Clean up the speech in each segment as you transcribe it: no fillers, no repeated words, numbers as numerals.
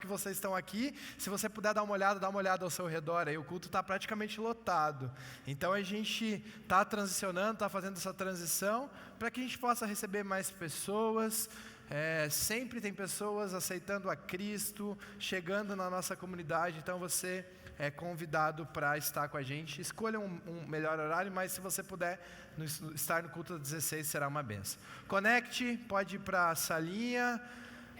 vocês estão aqui. Se você puder dar uma olhada ao seu redor aí. O culto está praticamente lotado. Então a gente está transicionando, está fazendo essa transição para que a gente possa receber mais pessoas. Sempre tem pessoas aceitando a Cristo, chegando na nossa comunidade. Então você é convidado para estar com a gente. Escolha um melhor horário, mas se você puder estar no culto das 16, será uma benção. Conecte, pode ir para a salinha.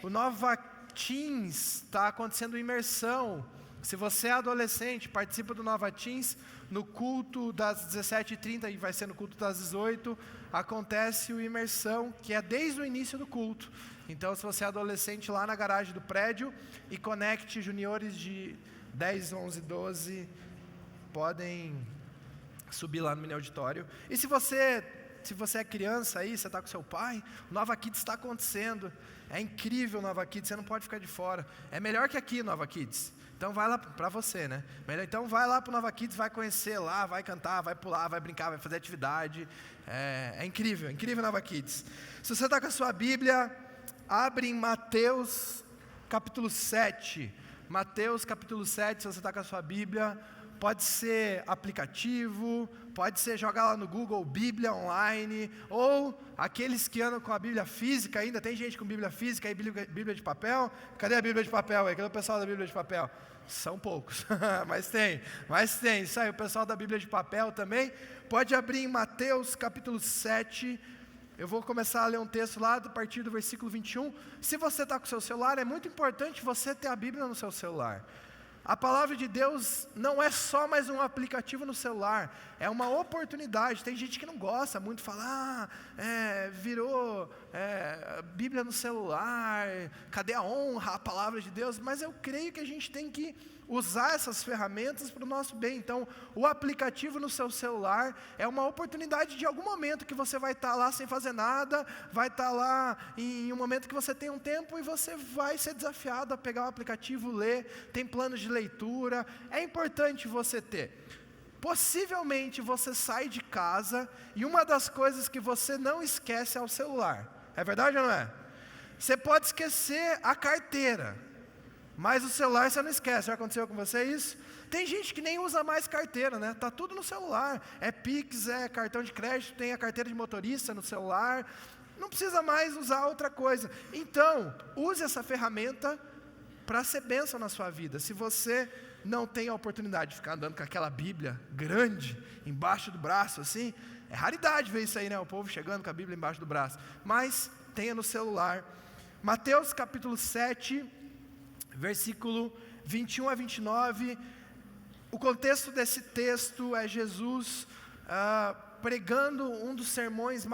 O Nova Teens está acontecendo imersão. Se você é adolescente, participa do Nova Teens. No culto das 17h30 e vai ser no culto das 18h, acontece o imersão, que é desde o início do culto. Então, se você é adolescente, lá na garagem do prédio, e conecte juniores de 10, 11, 12, podem subir lá no mini auditório. E se você é criança aí, você está com seu pai, o Nova Kids está acontecendo. É incrível o Nova Kids, você não pode ficar de fora. É melhor que aqui, Nova Kids. Então vai lá para você, né? Então vai lá para o Nova Kids, vai conhecer lá, vai cantar, vai pular, vai brincar, vai fazer atividade. É incrível, incrível Nova Kids. Se você está com a sua Bíblia, abre em Mateus capítulo 7. Mateus capítulo 7, se você está com a sua Bíblia, pode ser aplicativo, pode ser jogar lá no Google Bíblia online, ou aqueles que andam com a Bíblia física ainda, tem gente com Bíblia física e Bíblia de papel. Cadê a Bíblia de papel aí? Cadê o pessoal da Bíblia de papel? São poucos, mas tem, isso aí, o pessoal da Bíblia de papel também, pode abrir em Mateus capítulo 7, eu vou começar a ler um texto lá a partir do versículo 21, se você está com o seu celular, é muito importante você ter a Bíblia no seu celular. A palavra de Deus não é só mais um aplicativo no celular, é uma oportunidade. Tem gente que não gosta muito, fala, virou Bíblia no celular, cadê a honra, a palavra de Deus? Mas eu creio que a gente tem que usar essas ferramentas para o nosso bem. Então, o aplicativo no seu celular é uma oportunidade de algum momento que você vai estar lá sem fazer nada, vai estar lá em um momento que você tem um tempo e você vai ser desafiado a pegar o aplicativo, ler, tem planos de leitura, é importante você ter. Possivelmente você sai de casa e uma das coisas que você não esquece é o celular, é verdade ou não é? Você pode esquecer a carteira, mas o celular você não esquece. Já aconteceu com você isso? Tem gente que nem usa mais carteira, né? Tá tudo no celular. É Pix, é cartão de crédito, tem a carteira de motorista no celular. Não precisa mais usar outra coisa. Então, use essa ferramenta para ser bênção na sua vida. Se você não tem a oportunidade de ficar andando com aquela Bíblia grande embaixo do braço, assim, é raridade ver isso aí, né? O povo chegando com a Bíblia embaixo do braço. Mas tenha no celular. Mateus capítulo 7, versículo 21 a 29, o contexto desse texto é Jesus pregando um dos sermões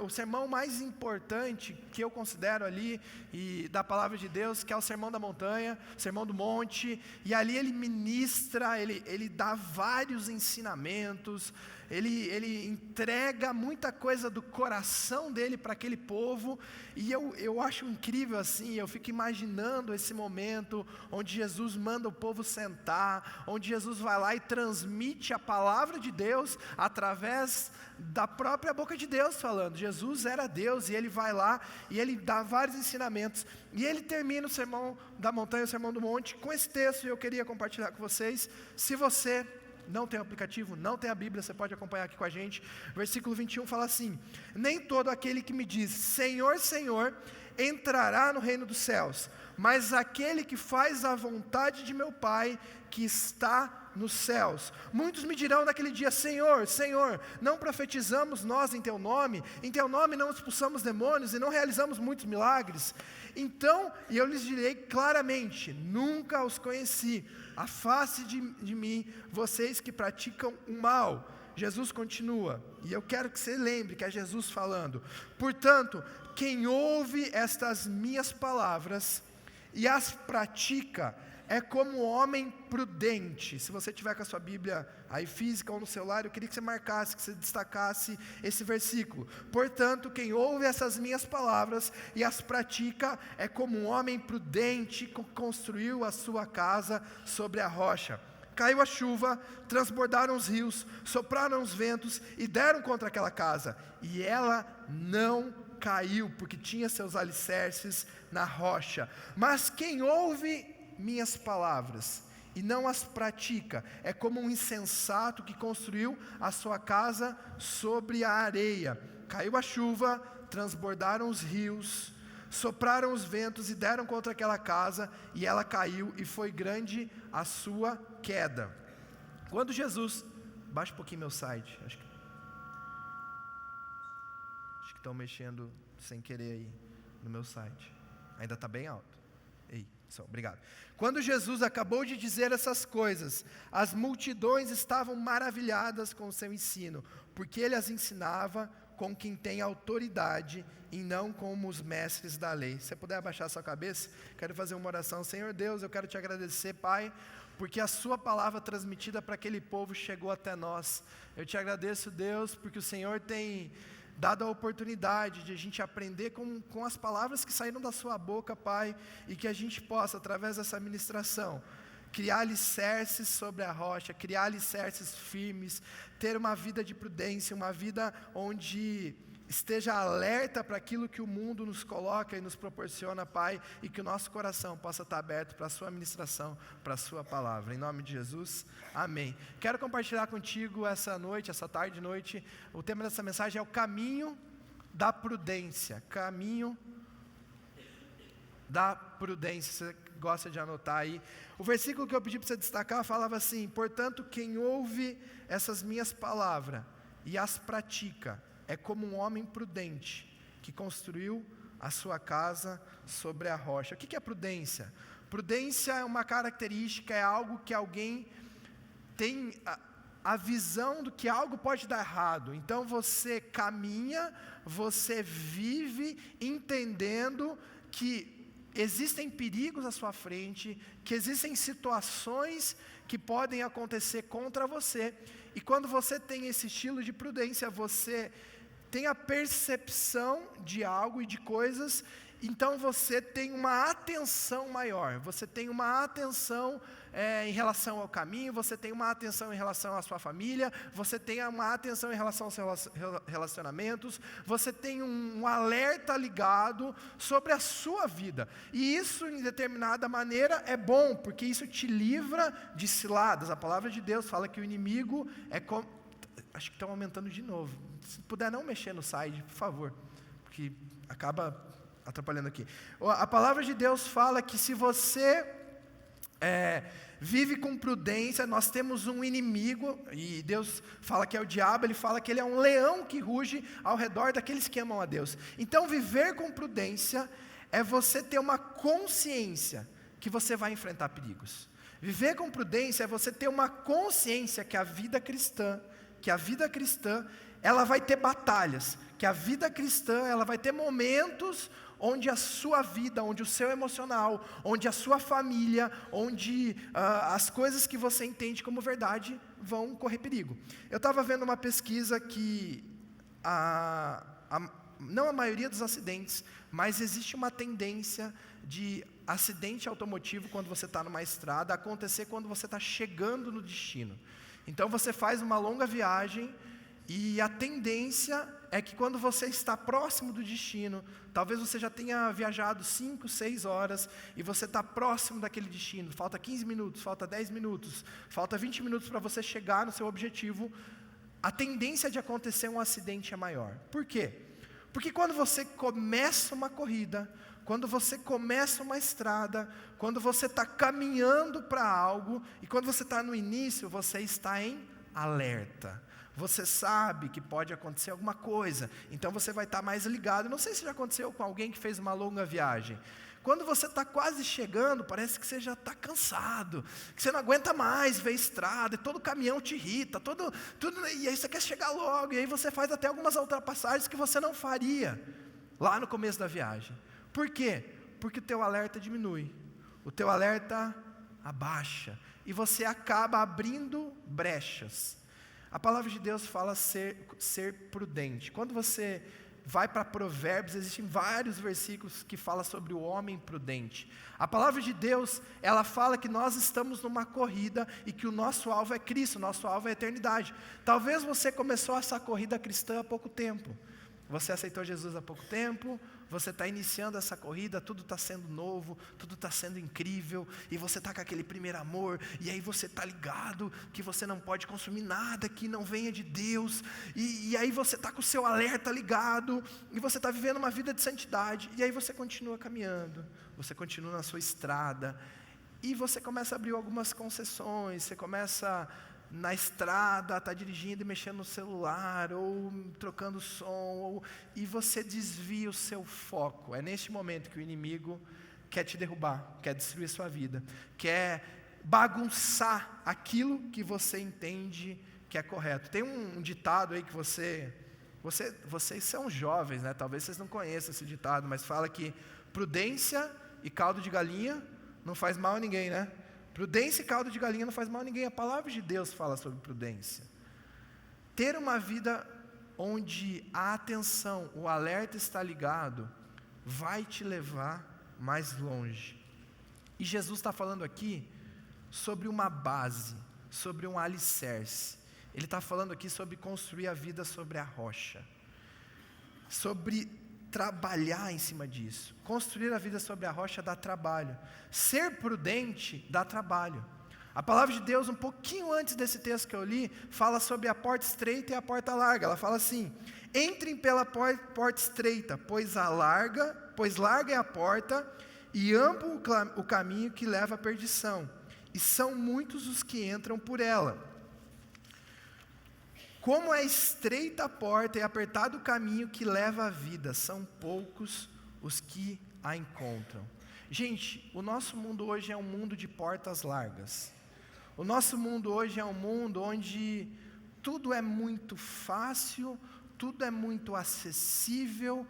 o sermão mais importante que eu considero ali, e da palavra de Deus, que é o sermão da montanha, o sermão do monte, e ali ele ministra, ele dá vários ensinamentos, ele entrega muita coisa do coração dele para aquele povo, e eu acho incrível assim, eu fico imaginando esse momento, onde Jesus manda o povo sentar, onde Jesus vai lá e transmite a palavra de Deus, através da própria boca de Deus falando. Jesus era Deus, e ele vai lá, e ele dá vários ensinamentos, e ele termina o sermão da montanha, o sermão do monte, com esse texto, e eu queria compartilhar com vocês. Se você não tem o aplicativo, não tem a Bíblia, você pode acompanhar aqui com a gente. Versículo 21 fala assim: nem todo aquele que me diz Senhor, Senhor, entrará no reino dos céus, mas aquele que faz a vontade de meu Pai que está nos céus. Muitos me dirão naquele dia: Senhor, Senhor, não profetizamos nós em teu nome não expulsamos demônios e não realizamos muitos milagres? Então eu lhes direi claramente: nunca os conheci, afaste de mim, vocês que praticam o mal. Jesus continua, e eu quero que você lembre que é Jesus falando: portanto, quem ouve estas minhas palavras e as pratica é como um homem prudente. Se você tiver com a sua Bíblia aí física ou no celular, eu queria que você marcasse, que você destacasse esse versículo. Portanto, quem ouve essas minhas palavras e as pratica é como um homem prudente que construiu a sua casa sobre a rocha. Caiu a chuva, transbordaram os rios, sopraram os ventos e deram contra aquela casa, e ela não caiu, porque tinha seus alicerces na rocha. Mas quem ouve minhas palavras e não as pratica, é como um insensato que construiu a sua casa sobre a areia. Caiu a chuva, transbordaram os rios, sopraram os ventos e deram contra aquela casa, e ela caiu, e foi grande a sua queda. Quando Jesus... Baixa um pouquinho meu site, acho que estão mexendo sem querer aí no meu site. Ainda está bem alto. Obrigado. Quando Jesus acabou de dizer essas coisas, as multidões estavam maravilhadas com o seu ensino, porque ele as ensinava com quem tem autoridade e não como os mestres da lei. Se você puder abaixar a sua cabeça, quero fazer uma oração. Senhor Deus, eu quero te agradecer, Pai, porque a sua palavra transmitida para aquele povo chegou até nós. Eu te agradeço, Deus, porque o Senhor tem dado a oportunidade de a gente aprender com as palavras que saíram da sua boca, Pai, e que a gente possa, através dessa ministração, criar alicerces sobre a rocha, criar alicerces firmes, ter uma vida de prudência, uma vida onde esteja alerta para aquilo que o mundo nos coloca e nos proporciona, Pai, e que o nosso coração possa estar aberto para a sua ministração, para a sua palavra. Em nome de Jesus, amém. Quero compartilhar contigo essa noite, essa tarde e noite, o tema dessa mensagem é o caminho da prudência. Caminho da prudência. Você gosta de anotar aí? O versículo que eu pedi para você destacar falava assim: portanto, quem ouve essas minhas palavras e as pratica, é como um homem prudente, que construiu a sua casa sobre a rocha. O que é prudência? Prudência é uma característica, é algo que alguém tem a visão do que algo pode dar errado. Então você caminha, você vive entendendo que existem perigos à sua frente, que existem situações que podem acontecer contra você. E quando você tem esse estilo de prudência, você tem a percepção de algo e de coisas, então você tem uma atenção maior, você tem uma atenção em relação ao caminho, você tem uma atenção em relação à sua família, você tem uma atenção em relação aos seus relacionamentos, você tem um alerta ligado sobre a sua vida, e isso em determinada maneira é bom, porque isso te livra de ciladas. A palavra de Deus fala que o inimigo é como... Acho que estão aumentando de novo. Se puder não mexer no site, por favor, porque acaba atrapalhando aqui. A palavra de Deus fala que se você vive com prudência, nós temos um inimigo, e Deus fala que é o diabo, ele fala que ele é um leão que ruge ao redor daqueles que amam a Deus. Então viver com prudência é você ter uma consciência que você vai enfrentar perigos. Viver com prudência é você ter uma consciência que a vida cristã, ela vai ter batalhas, que a vida cristã, ela vai ter momentos onde a sua vida, onde o seu emocional, onde a sua família, onde as coisas que você entende como verdade vão correr perigo. Eu estava vendo uma pesquisa que, não a maioria dos acidentes, mas existe uma tendência de acidente automotivo quando você está numa estrada, acontecer quando você está chegando no destino. Então você faz uma longa viagem e a tendência é que quando você está próximo do destino, talvez você já tenha viajado 5, 6 horas e você está próximo daquele destino, falta 15 minutos, falta 10 minutos, falta 20 minutos para você chegar no seu objetivo, a tendência de acontecer um acidente é maior. Por quê? Porque quando você começa uma corrida, quando você começa uma estrada, quando você está caminhando para algo, e quando você está no início, você está em alerta. Você sabe que pode acontecer alguma coisa, então você vai estar mais ligado. Não sei se já aconteceu com alguém que fez uma longa viagem. Quando você está quase chegando, parece que você já está cansado, que você não aguenta mais ver estrada, e todo caminhão te irrita, e aí você quer chegar logo, e aí você faz até algumas ultrapassagens que você não faria lá no começo da viagem. Por quê? Porque o teu alerta diminui, o teu alerta abaixa, e você acaba abrindo brechas. A palavra de Deus fala ser prudente. Quando você vai para Provérbios, existem vários versículos que falam sobre o homem prudente. A palavra de Deus, ela fala que nós estamos numa corrida e que o nosso alvo é Cristo, o nosso alvo é a eternidade. Talvez você começou essa corrida cristã há pouco tempo. Você aceitou Jesus há pouco tempo, você está iniciando essa corrida, tudo está sendo novo, tudo está sendo incrível, e você está com aquele primeiro amor, e aí você está ligado que você não pode consumir nada que não venha de Deus, e aí você está com o seu alerta ligado, e você está vivendo uma vida de santidade, e aí você continua caminhando, você continua na sua estrada, e você começa a abrir algumas concessões, você começa na estrada, está dirigindo e mexendo no celular, ou trocando som, e você desvia o seu foco. É neste momento que o inimigo quer te derrubar, quer destruir sua vida, quer bagunçar aquilo que você entende que é correto. Tem um ditado aí que vocês são jovens, né? Talvez vocês não conheçam esse ditado, mas fala que prudência e caldo de galinha não faz mal a ninguém, né? Prudência e caldo de galinha não faz mal a ninguém. A palavra de Deus fala sobre prudência. Ter uma vida onde a atenção, o alerta está ligado, vai te levar mais longe. E Jesus está falando aqui sobre uma base, sobre um alicerce. Ele está falando aqui sobre construir a vida sobre a rocha, sobre trabalhar em cima disso. Construir a vida sobre a rocha dá trabalho. Ser prudente dá trabalho. A palavra de Deus, um pouquinho antes desse texto que eu li, fala sobre a porta estreita e a porta larga. Ela fala assim: entrem pela porta estreita, pois larga é a porta e amplo o caminho que leva à perdição, e são muitos os que entram por ela. Como é estreita a porta e apertado o caminho que leva à vida, são poucos os que a encontram. Gente, o nosso mundo hoje é um mundo de portas largas. O nosso mundo hoje é um mundo onde tudo é muito fácil, tudo é muito acessível,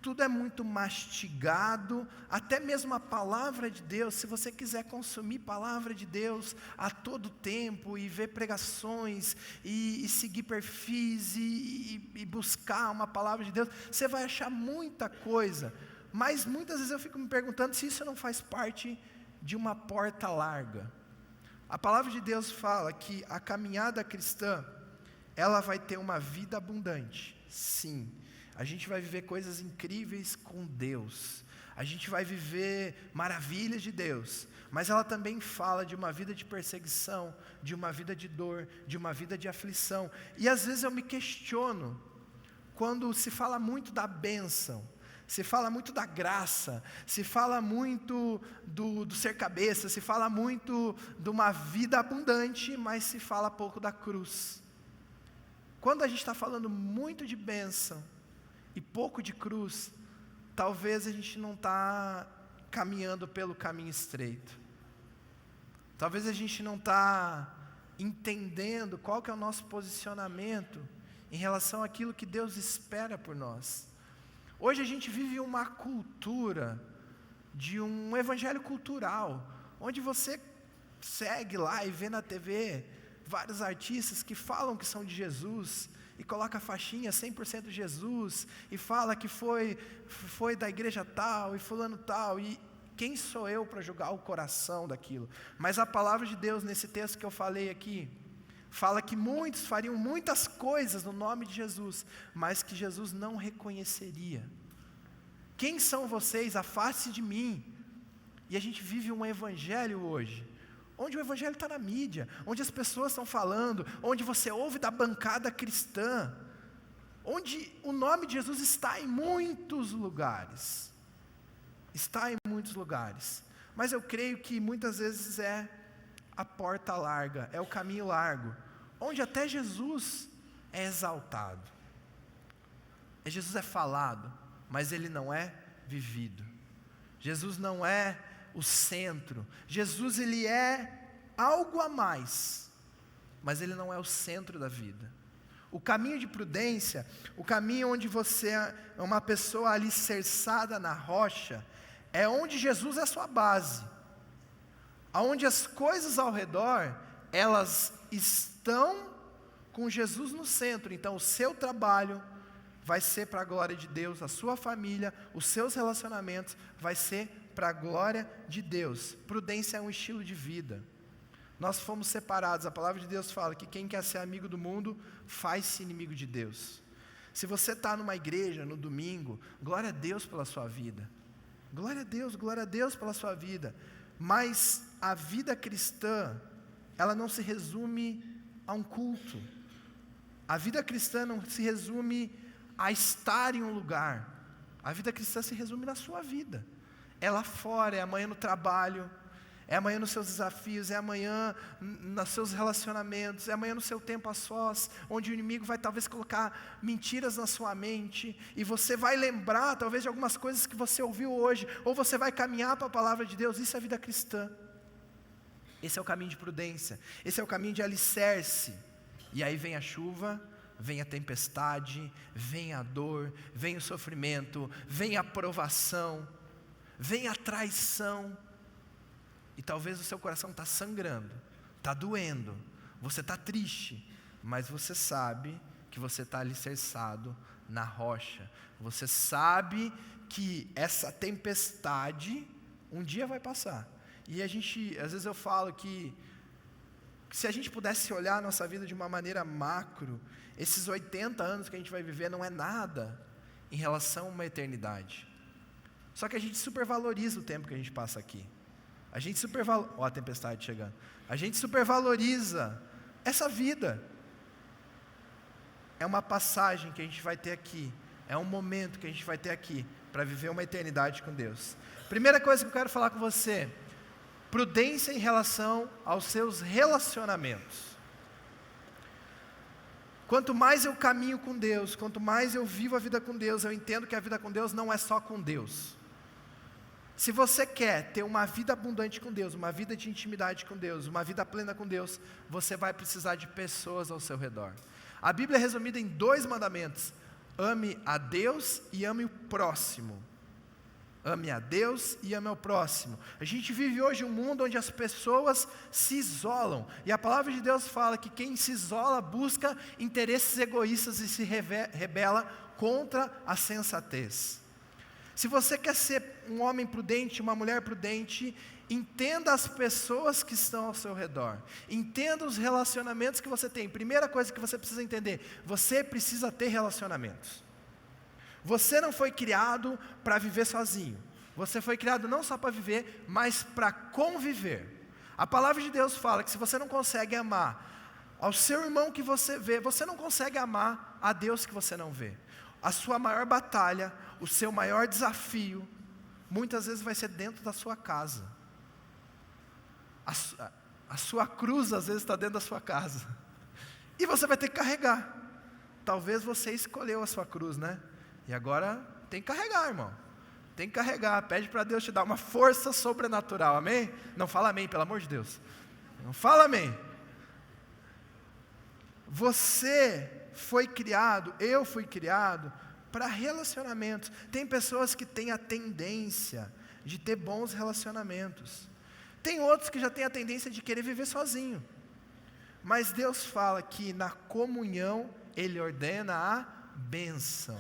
tudo é muito mastigado, até mesmo a palavra de Deus. Se você quiser consumir palavra de Deus a todo tempo, e ver pregações, e seguir perfis, e buscar uma palavra de Deus, você vai achar muita coisa, mas muitas vezes eu fico me perguntando se isso não faz parte de uma porta larga. A palavra de Deus fala que a caminhada cristã, ela vai ter uma vida abundante, sim. A gente vai viver coisas incríveis com Deus, a gente vai viver maravilhas de Deus, mas ela também fala de uma vida de perseguição, de uma vida de dor, de uma vida de aflição. E às vezes eu me questiono, quando se fala muito da bênção, se fala muito da graça, se fala muito do ser cabeça, se fala muito de uma vida abundante, mas se fala pouco da cruz. Quando a gente está falando muito de bênção e pouco de cruz, talvez a gente não está caminhando pelo caminho estreito. Talvez a gente não está entendendo qual que é o nosso posicionamento em relação àquilo que Deus espera por nós. Hoje a gente vive uma cultura, de um evangelho cultural, onde você segue lá e vê na TV vários artistas que falam que são de Jesus, e coloca a faixinha 100% Jesus, e fala que foi da igreja tal, e fulano tal, e quem sou eu para julgar o coração daquilo? Mas a palavra de Deus, nesse texto que eu falei aqui, fala que muitos fariam muitas coisas no nome de Jesus, mas que Jesus não reconheceria. Quem são vocês? Afaste de mim. E a gente vive um evangelho hoje, onde o evangelho está na mídia, onde as pessoas estão falando, onde você ouve da bancada cristã, onde o nome de Jesus está em muitos lugares. Está em muitos lugares. Mas eu creio que muitas vezes é a porta larga, é o caminho largo, onde até Jesus é exaltado. Jesus é falado, mas ele não é vivido. Jesus não é o centro. Jesus, ele é algo a mais, mas ele não é o centro da vida. O caminho de prudência, o caminho onde você é uma pessoa alicerçada na rocha, é onde Jesus é a sua base, aonde as coisas ao redor, elas estão com Jesus no centro. Então o seu trabalho vai ser para a glória de Deus, a sua família, os seus relacionamentos vai ser para a glória de Deus. Prudência é um estilo de vida. Nós fomos separados, a palavra de Deus fala que quem quer ser amigo do mundo, faz-se inimigo de Deus. Se você está numa igreja no domingo, glória a Deus pela sua vida. Glória a Deus pela sua vida. Mas a vida cristã, ela não se resume a um culto. A vida cristã não se resume a estar em um lugar. A vida cristã se resume na sua vida. É lá fora, é amanhã no trabalho, é amanhã nos seus desafios, é amanhã nos seus relacionamentos, é amanhã no seu tempo a sós, onde o inimigo vai talvez colocar mentiras na sua mente, e você vai lembrar talvez de algumas coisas que você ouviu hoje, ou você vai caminhar para a palavra de Deus. Isso é a vida cristã. Esse é o caminho de prudência, esse é o caminho de alicerce. E aí vem a chuva, vem a tempestade, vem a dor, vem o sofrimento, vem a provação, vem a traição, e talvez o seu coração está sangrando, está doendo, você está triste, mas você sabe que você está alicerçado na rocha, você sabe que essa tempestade um dia vai passar. E às vezes eu falo que se a gente pudesse olhar a nossa vida de uma maneira macro, esses 80 anos que a gente vai viver não é nada em relação a uma eternidade. Só que a gente supervaloriza o tempo que a gente passa aqui. A gente ó a tempestade chegando. A gente supervaloriza essa vida. É uma passagem que a gente vai ter aqui. É um momento que a gente vai ter aqui para viver uma eternidade com Deus. Primeira coisa que eu quero falar com você: prudência em relação aos seus relacionamentos. Quanto mais eu caminho com Deus, quanto mais eu vivo a vida com Deus, eu entendo que a vida com Deus não é só com Deus. Se você quer ter uma vida abundante com Deus, uma vida de intimidade com Deus, uma vida plena com Deus, você vai precisar de pessoas ao seu redor. A Bíblia é resumida em 2 mandamentos: ame a Deus e ame o próximo. Ame a Deus e ame ao próximo. A gente vive hoje um mundo onde as pessoas se isolam, e a palavra de Deus fala que quem se isola busca interesses egoístas e se rebela contra a sensatez. Se você quer ser um homem prudente, uma mulher prudente, entenda as pessoas que estão ao seu redor, entenda os relacionamentos que você tem. Primeira coisa que você precisa entender: você precisa ter relacionamentos. Você não foi criado para viver sozinho. Você foi criado não só para viver, mas para conviver. A palavra de Deus fala que se você não consegue amar ao seu irmão que você vê, você não consegue amar a Deus que você não vê. A sua maior batalha, o seu maior desafio, muitas vezes vai ser dentro da sua casa. A sua cruz às vezes está dentro da sua casa. E você vai ter que carregar. Talvez você escolheu a sua cruz, né? E agora tem que carregar, irmão. Tem que carregar. Pede para Deus te dar uma força sobrenatural, amém? Não fala amém, pelo amor de Deus. Não fala amém. Você foi criado, eu fui criado para relacionamentos. Tem pessoas que têm a tendência de ter bons relacionamentos. Tem outros que já têm a tendência de querer viver sozinho. Mas Deus fala que na comunhão Ele ordena a bênção.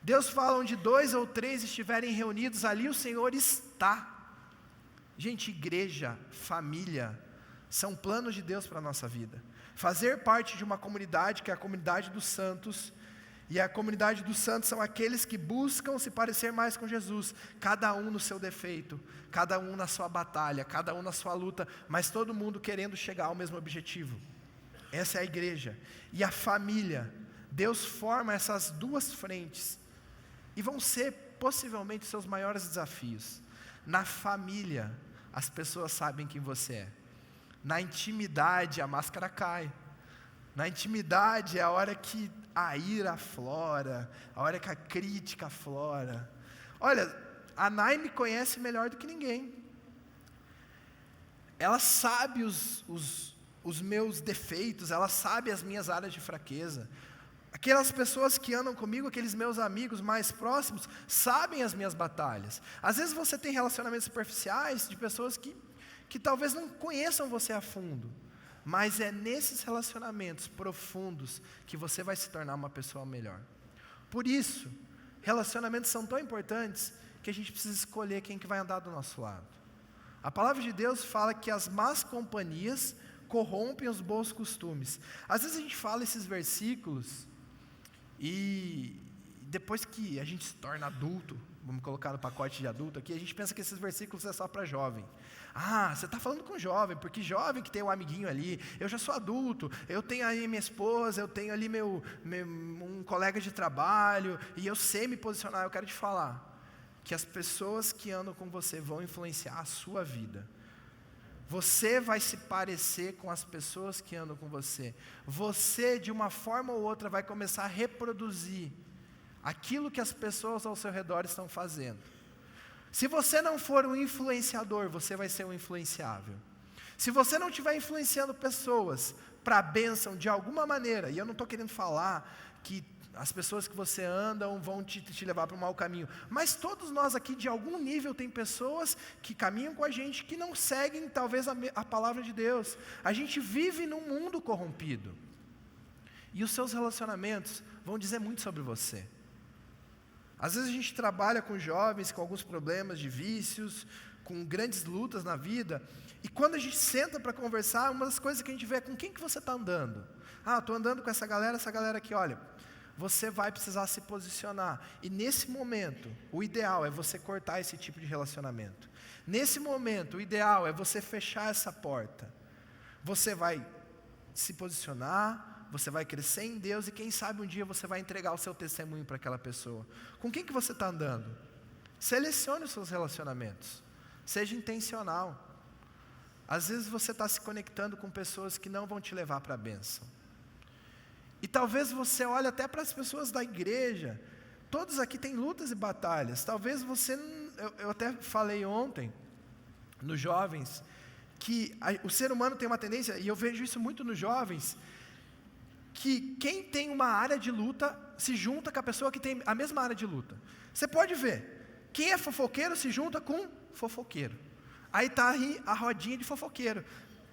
Deus fala: onde 2 ou 3 estiverem reunidos, ali o Senhor está. Gente, igreja, família, são planos de Deus para a nossa vida. Fazer parte de uma comunidade, que é a comunidade dos santos, e a comunidade dos santos são aqueles que buscam se parecer mais com Jesus, cada um no seu defeito, cada um na sua batalha, cada um na sua luta, mas todo mundo querendo chegar ao mesmo objetivo. Essa é a igreja. E a família, Deus forma essas 2 frentes, e vão ser possivelmente seus maiores desafios. Na família, as pessoas sabem quem você é. Na intimidade, a máscara cai. Na intimidade é a hora que a ira aflora, a hora que a crítica aflora. Olha, a Nai me conhece melhor do que ninguém. Ela sabe os meus defeitos, ela sabe as minhas áreas de fraqueza. Aquelas pessoas que andam comigo, aqueles meus amigos mais próximos, sabem as minhas batalhas. Às vezes você tem relacionamentos superficiais de pessoas que talvez não conheçam você a fundo, mas é nesses relacionamentos profundos que você vai se tornar uma pessoa melhor. Por isso, relacionamentos são tão importantes que a gente precisa escolher quem que vai andar do nosso lado. A palavra de Deus fala que as más companhias corrompem os bons costumes. Às vezes a gente fala esses versículos E depois que a gente se torna adulto, vamos colocar no pacote de adulto aqui, a gente pensa que esses versículos é só para jovem. Ah, você está falando com jovem, porque jovem que tem um amiguinho ali, eu já sou adulto, eu tenho aí minha esposa, eu tenho ali um colega de trabalho, e eu sei me posicionar. Eu quero te falar que as pessoas que andam com você vão influenciar a sua vida. Você vai se parecer com as pessoas que andam com você. Você, de uma forma ou outra, vai começar a reproduzir aquilo que as pessoas ao seu redor estão fazendo. Se você não for um influenciador, você vai ser um influenciável. Se você não estiver influenciando pessoas para a bênção de alguma maneira, e eu não estou querendo falar que as pessoas que você anda vão te levar para um mau caminho, mas todos nós aqui, de algum nível, tem pessoas que caminham com a gente, que não seguem talvez a palavra de Deus. A gente vive num mundo corrompido, e os seus relacionamentos vão dizer muito sobre você. Às vezes a gente trabalha com jovens com alguns problemas de vícios, com grandes lutas na vida, e quando a gente senta para conversar, uma das coisas que a gente vê é com quem que você está andando. Ah, estou andando com essa galera aqui, olha, você vai precisar se posicionar. E nesse momento, o ideal é você cortar esse tipo de relacionamento. Nesse momento, o ideal é você fechar essa porta. Você vai se posicionar, você vai crescer em Deus, e quem sabe um dia você vai entregar o seu testemunho para aquela pessoa. Com quem que você está andando? Selecione os seus relacionamentos. Seja intencional. Às vezes você está se conectando com pessoas que não vão te levar para a bênção. E talvez você olhe até para as pessoas da igreja. Todos aqui têm lutas e batalhas. Talvez você, eu até falei ontem, nos jovens, que o ser humano tem uma tendência, e eu vejo isso muito nos jovens, que quem tem uma área de luta se junta com a pessoa que tem a mesma área de luta. Você pode ver, quem é fofoqueiro se junta com fofoqueiro. Aí está aí a rodinha de fofoqueiro.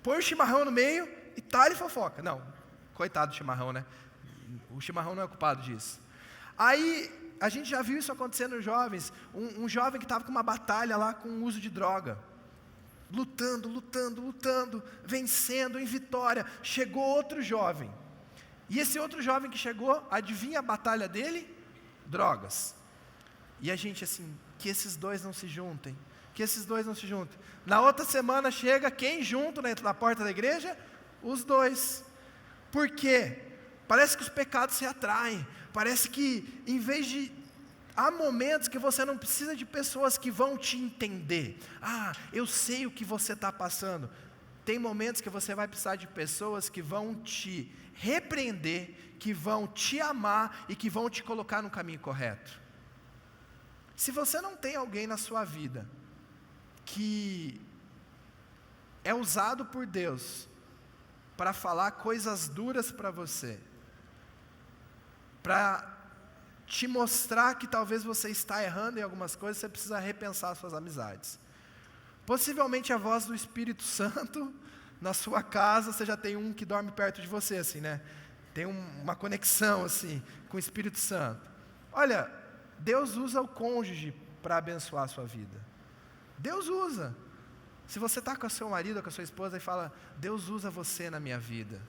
Põe o chimarrão no meio e tá de fofoca. Não, coitado do chimarrão, né? O chimarrão não é culpado disso. Aí a gente já viu isso acontecer nos jovens. Um jovem que estava com uma batalha lá com o uso de droga. Lutando, vencendo em vitória. Chegou outro jovem. E esse outro jovem que chegou, adivinha a batalha dele? Drogas. E a gente assim, que esses dois não se juntem. Na outra semana chega quem junto na porta da igreja? Os dois. Por quê? Parece que os pecados se atraem. Parece que em vez de... Há momentos que você não precisa de pessoas que vão te entender. Ah, eu sei o que você está passando. Tem momentos que você vai precisar de pessoas que vão te repreender, que vão te amar e que vão te colocar no caminho correto. Se você não tem alguém na sua vida que é usado por Deus para falar coisas duras para você, para te mostrar que talvez você está errando em algumas coisas, você precisa repensar suas amizades. Possivelmente a voz do Espírito Santo, na sua casa, você já tem um que dorme perto de você, assim, né? Tem uma conexão, assim, com o Espírito Santo. Olha, Deus usa o cônjuge para abençoar a sua vida. Deus usa. Se você está com o seu marido ou com a sua esposa e fala, Deus usa você na minha vida.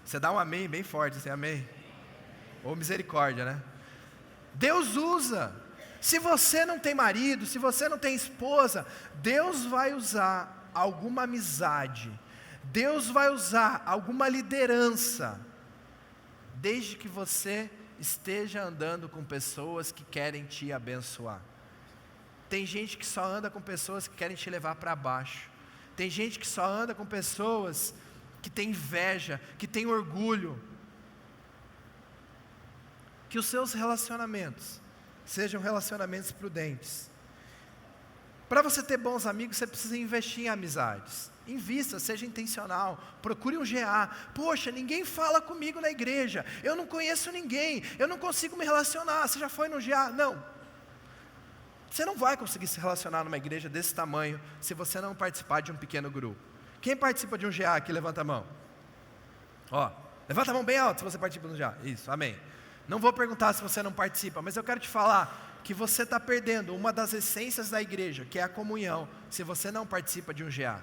Você dá um amém bem forte, assim, amém. Ou misericórdia, né? Deus usa. Se você não tem marido, se você não tem esposa, Deus vai usar alguma amizade, Deus vai usar alguma liderança, desde que você esteja andando com pessoas que querem te abençoar. Tem gente que só anda com pessoas que querem te levar para baixo. Tem gente que só anda com pessoas que tem inveja, que tem orgulho. Que os seus relacionamentos sejam relacionamentos prudentes. Para você ter bons amigos, você precisa investir em amizades. Invista, seja intencional, procure um GA. Poxa, ninguém fala comigo na igreja, eu não conheço ninguém, eu não consigo me relacionar. Você já foi no GA? Não. Você não vai conseguir se relacionar numa igreja desse tamanho se você não participar de um pequeno grupo. Quem participa de um GA aqui, levanta a mão. Ó, levanta a mão bem alto se você participa do GA. Isso, amém. Não vou perguntar se você não participa, mas eu quero te falar que você está perdendo uma das essências da igreja, que é a comunhão, se você não participa de um GA.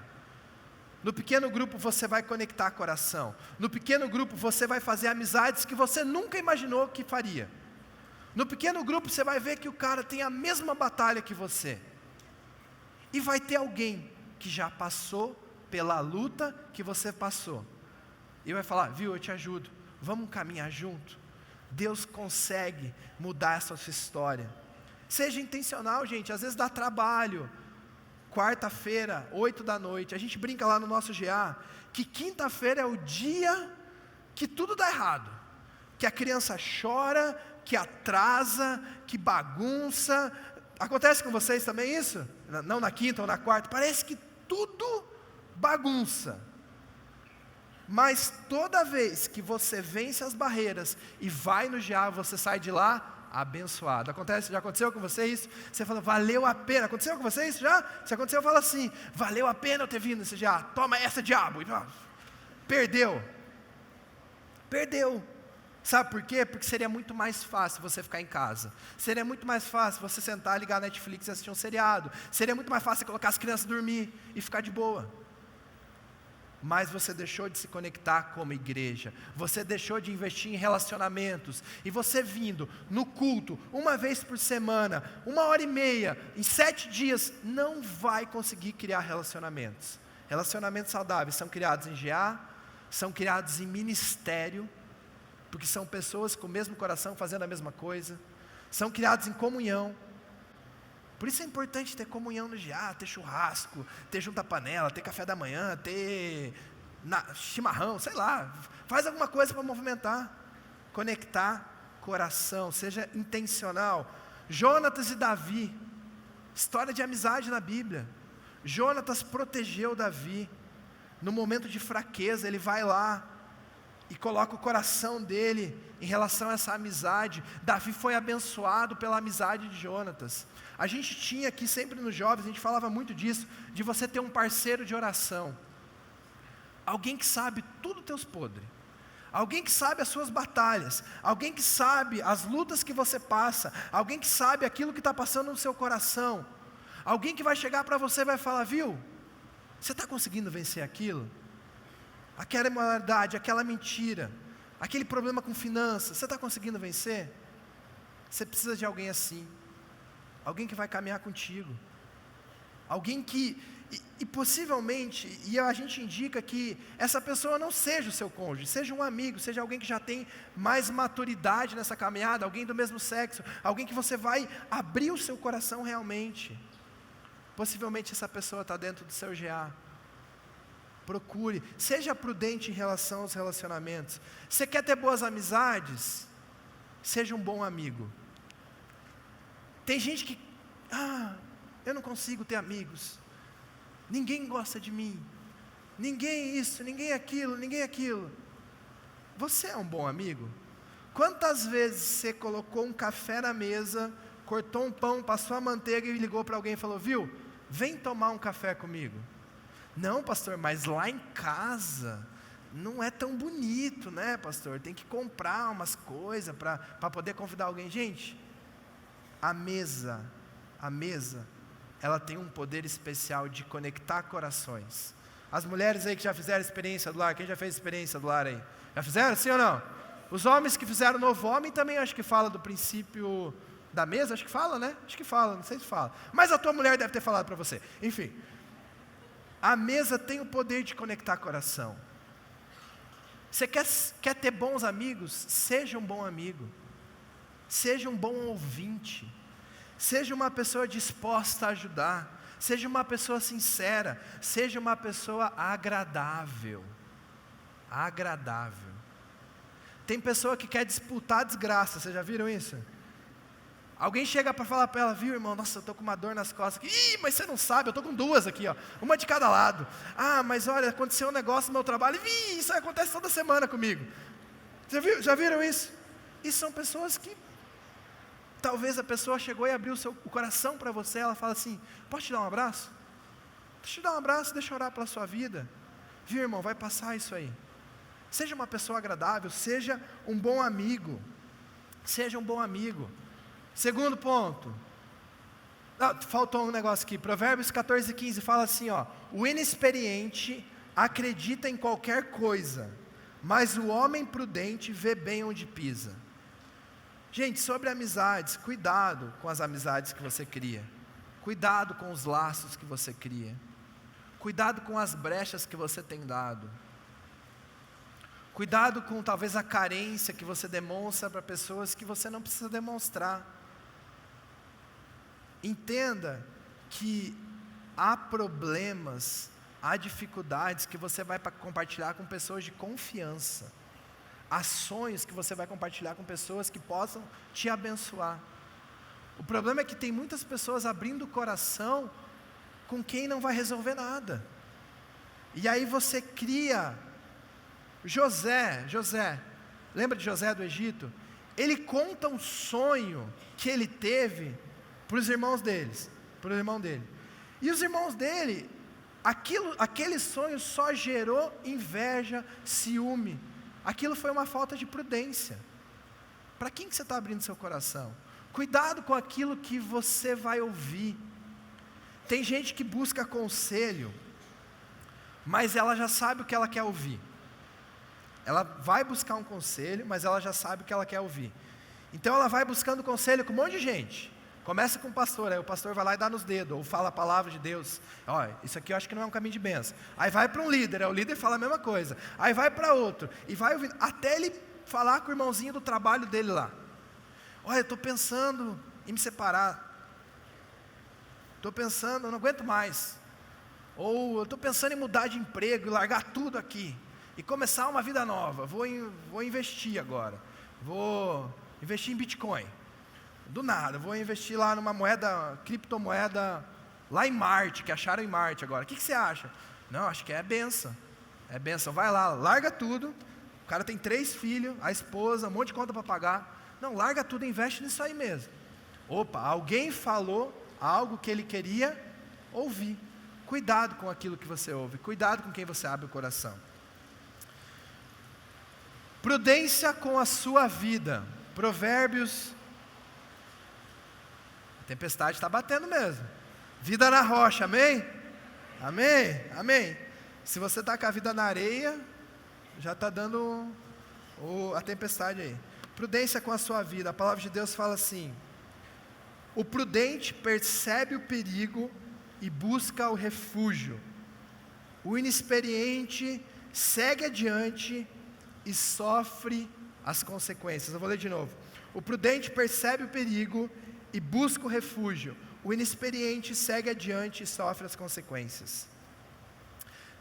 No pequeno grupo você vai conectar coração. No pequeno grupo você vai fazer amizades que você nunca imaginou que faria. No pequeno grupo você vai ver que o cara tem a mesma batalha que você. E vai ter alguém que já passou pela luta que você passou. E vai falar, viu, eu te ajudo, vamos caminhar junto. Deus consegue mudar essa sua história. Seja intencional, gente, às vezes dá trabalho. Quarta-feira, 8 da noite, a gente brinca lá no nosso GA, que quinta-feira é o dia que tudo dá errado. Que a criança chora, que atrasa, que bagunça. Acontece com vocês também isso? Não na quinta ou na quarta, parece que tudo bagunça. Mas toda vez que você vence as barreiras e vai no GA, você sai de lá abençoado. Já aconteceu com você isso? Você fala, valeu a pena. Aconteceu com você isso já? Se aconteceu, fala assim, valeu a pena eu ter vindo nesse GA. Toma essa, diabo. Perdeu. Sabe por quê? Porque seria muito mais fácil você ficar em casa. Seria muito mais fácil você sentar, ligar a Netflix e assistir um seriado. Seria muito mais fácil você colocar as crianças a dormir e ficar de boa. Mas você deixou de se conectar como igreja. Você deixou de investir em relacionamentos. E você vindo no culto, uma vez por semana, 1h30, em 7 dias, não vai conseguir criar relacionamentos. Relacionamentos saudáveis são criados em GA, são criados em ministério, porque são pessoas com o mesmo coração fazendo a mesma coisa, são criados em comunhão. Por isso é importante ter comunhão no GA, ter churrasco, ter junta-panela, ter café da manhã, ter chimarrão, sei lá, faz alguma coisa para movimentar, conectar coração, seja intencional. Jonatas e Davi, história de amizade na Bíblia. Jonatas protegeu Davi, no momento de fraqueza, ele vai lá, e coloca o coração dele em relação a essa amizade. Davi foi abençoado pela amizade de Jonatas. A gente tinha aqui sempre nos jovens, a gente falava muito disso, de você ter um parceiro de oração. Alguém que sabe tudo teus podres. Alguém que sabe as suas batalhas. Alguém que sabe as lutas que você passa. Alguém que sabe aquilo que está passando no seu coração. Alguém que vai chegar para você e vai falar, viu, você está conseguindo vencer aquilo? Aquela imoralidade, aquela mentira, aquele problema com finanças, você está conseguindo vencer? Você precisa de alguém assim, alguém que vai caminhar contigo, alguém que, e possivelmente, e a gente indica que essa pessoa não seja o seu cônjuge, seja um amigo, seja alguém que já tem mais maturidade nessa caminhada, alguém do mesmo sexo, alguém que você vai abrir o seu coração realmente. Possivelmente essa pessoa está dentro do seu GA. Procure, seja prudente em relação aos relacionamentos. Você quer ter boas amizades? Seja um bom amigo. Tem gente que, eu não consigo ter amigos. Ninguém gosta de mim. Ninguém isso, ninguém aquilo. Você é um bom amigo? Quantas vezes você colocou um café na mesa, cortou um pão, passou a manteiga e ligou para alguém e falou, viu, vem tomar um café comigo? Não, pastor, mas lá em casa não é tão bonito, né, pastor? Tem que comprar umas coisas para poder convidar alguém. Gente, a mesa, ela tem um poder especial de conectar corações. As mulheres aí que já fizeram experiência do lar, quem já fez experiência do lar aí? Já fizeram, sim ou não? Os homens que fizeram novo homem também acho que fala do princípio da mesa, acho que fala, né? Acho que fala, não sei se fala. Mas a tua mulher deve ter falado para você. Enfim. A mesa tem o poder de conectar coração. Você quer ter bons amigos? Seja um bom amigo. Seja um bom ouvinte. Seja uma pessoa disposta a ajudar. Seja uma pessoa sincera. Seja uma pessoa agradável. Agradável. Tem pessoa que quer disputar a desgraça. Vocês já viram isso? Alguém chega para falar para ela, viu, irmão, nossa, eu estou com uma dor nas costas. Ih, mas você não sabe, eu estou com 2 aqui, ó, uma de cada lado. Ah, mas olha, aconteceu um negócio no meu trabalho. Ih, isso acontece toda semana comigo. Já viram isso? E são pessoas que, talvez a pessoa chegou e abriu o coração para você, ela fala assim, posso te dar um abraço? Deixa eu te dar um abraço, deixa eu orar pela sua vida. Viu, irmão, vai passar isso aí. Seja uma pessoa agradável, seja um bom amigo. Seja um bom amigo. Segundo ponto, faltou um negócio aqui, Provérbios 14:15 fala assim, ó, o inexperiente acredita em qualquer coisa, mas o homem prudente vê bem onde pisa. Gente, sobre amizades, cuidado com as amizades que você cria. Cuidado com os laços que você cria. Cuidado com as brechas que você tem dado. Cuidado com talvez a carência que você demonstra para pessoas que você não precisa demonstrar. Entenda que há problemas, há dificuldades que você vai compartilhar com pessoas de confiança. Há sonhos que você vai compartilhar com pessoas que possam te abençoar. O problema é que tem muitas pessoas abrindo o coração com quem não vai resolver nada. E aí você cria... José, lembra de José do Egito? Ele conta um sonho que ele teve para os irmãos deles, para o irmão dele. E os irmãos dele, aquele sonho só gerou inveja, ciúme. Aquilo foi uma falta de prudência. Para quem que você está abrindo seu coração? Cuidado com aquilo que você vai ouvir. Tem gente que busca conselho, mas ela já sabe o que ela quer ouvir. Ela vai buscar um conselho, mas ela já sabe o que ela quer ouvir. Então ela vai buscando conselho com um monte de gente. Começa com o pastor, aí o pastor vai lá e dá nos dedos, ou fala a palavra de Deus. Olha, isso aqui eu acho que não é um caminho de bênção. Aí vai para um líder, aí o líder fala a mesma coisa. Aí vai para outro, e vai ouvindo, até ele falar com o irmãozinho do trabalho dele lá. Olha, eu estou pensando em me separar. Estou pensando, eu não aguento mais. Ou eu estou pensando em mudar de emprego e largar tudo aqui. E começar uma vida nova. Vou investir agora. Vou investir em Bitcoin. Do nada, vou investir lá numa criptomoeda, lá em Marte, que acharam em Marte agora. O que você acha? Não, acho que é benção. É benção. Vai lá, larga tudo. O cara tem 3 filhos, a esposa, um monte de conta para pagar. Não, larga tudo e investe nisso aí mesmo. Opa, alguém falou algo que ele queria ouvir. Cuidado com aquilo que você ouve. Cuidado com quem você abre o coração. Prudência com a sua vida. Provérbios. A tempestade está batendo mesmo. Vida na rocha, amém? Amém? Amém. Se você está com a vida na areia, já está dando a tempestade aí. Prudência com a sua vida. A palavra de Deus fala assim: o prudente percebe o perigo e busca o refúgio. O inexperiente segue adiante e sofre as consequências. Eu vou ler de novo. O prudente percebe o perigo e busca o refúgio. O inexperiente segue adiante e sofre as consequências.